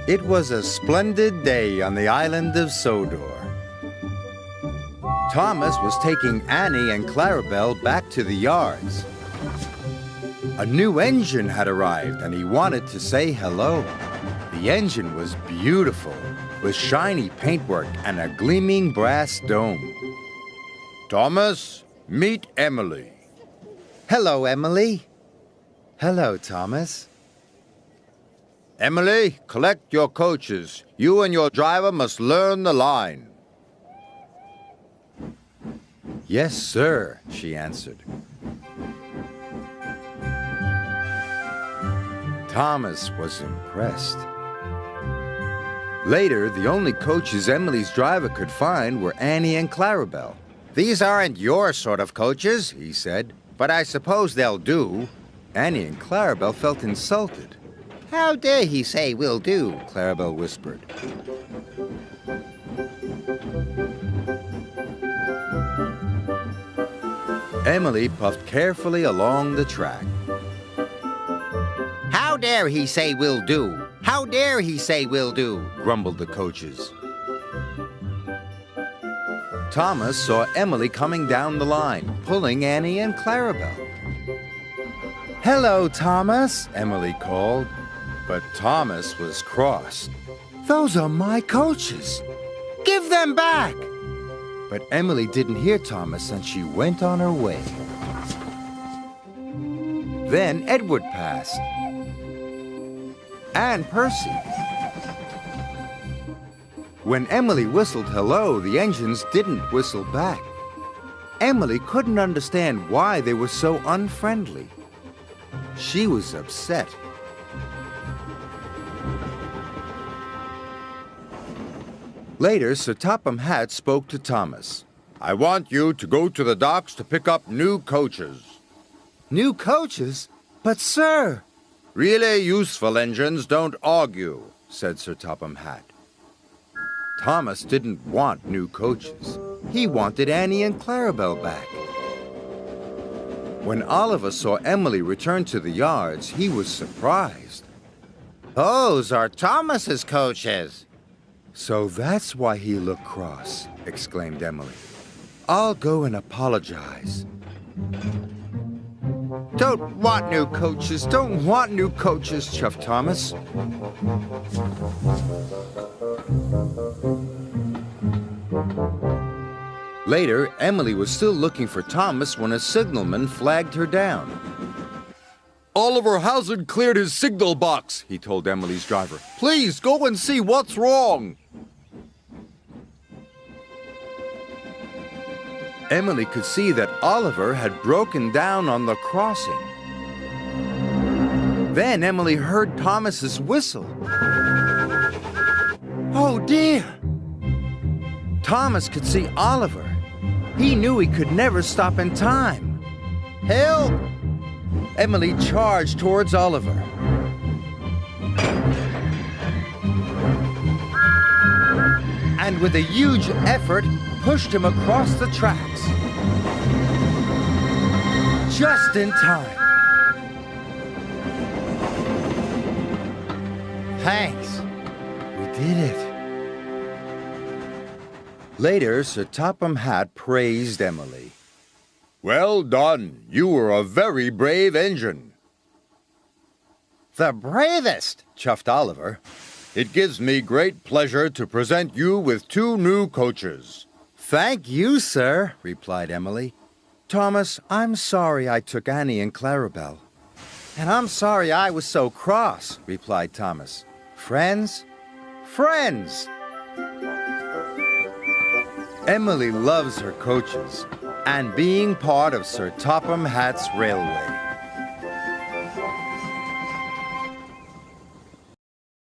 It was a splendid day on the island of Sodor. Thomas was taking Annie and Clarabelle back to the yards. A new engine had arrived and he wanted to say hello. The engine was beautiful, with shiny paintwork and a gleaming brass dome. Thomas, meet Emily. Hello, Emily. Hello, Thomas. Emily, collect your coaches. You and your driver must learn the line. Yes, sir, she answered. Thomas was impressed. Later, the only coaches Emily's driver could find were Annie and Clarabelle. These aren't your sort of coaches, he said, but I suppose they'll do. Annie and Clarabelle felt insulted. How dare he say will do? Clarabelle whispered. Emily puffed carefully along the track. How dare he say will do? How dare he say will do? Grumbled the coaches. Thomas saw Emily coming down the line, pulling Annie and Clarabelle. Hello, Thomas, Emily called. But Thomas was cross. Those are my coaches. Give them back! But Emily didn't hear Thomas and she went on her way. Then Edward passed. And Percy. When Emily whistled hello, the engines didn't whistle back. Emily couldn't understand why they were so unfriendly. She was upset. Later, Sir Topham Hatt spoke to Thomas. I want you to go to the docks to pick up new coaches. New coaches? But, sir... Really useful engines don't argue, said Sir Topham Hatt. Thomas didn't want new coaches. He wanted Annie and Clarabelle back. When Oliver saw Emily return to the yards, he was surprised. Those are Thomas's coaches. So that's why he looked cross, exclaimed Emily. I'll go and apologize. Don't want new coaches, chuffed Thomas. Later, Emily was still looking for Thomas when a signalman flagged her down. Oliver hasn't cleared his signal box, he told Emily's driver. Please go and see what's wrong. Emily could see that Oliver had broken down on the crossing. Then Emily heard Thomas's whistle. Oh dear! Thomas could see Oliver. He knew he could never stop in time. Help! Emily charged towards Oliver. And with a huge effort, pushed him across the tracks. Just in time. Thanks. We did it. Later, Sir Topham Hatt praised Emily. Well done. You were a very brave engine. The bravest, chuffed Oliver. It gives me great pleasure to present you with 2 new coaches. Thank you, sir, replied Emily. Thomas, I'm sorry I took Annie and Clarabelle. And I'm sorry I was so cross, replied Thomas. Friends? Friends! Emily loves her coaches and being part of Sir Topham Hatt's railway.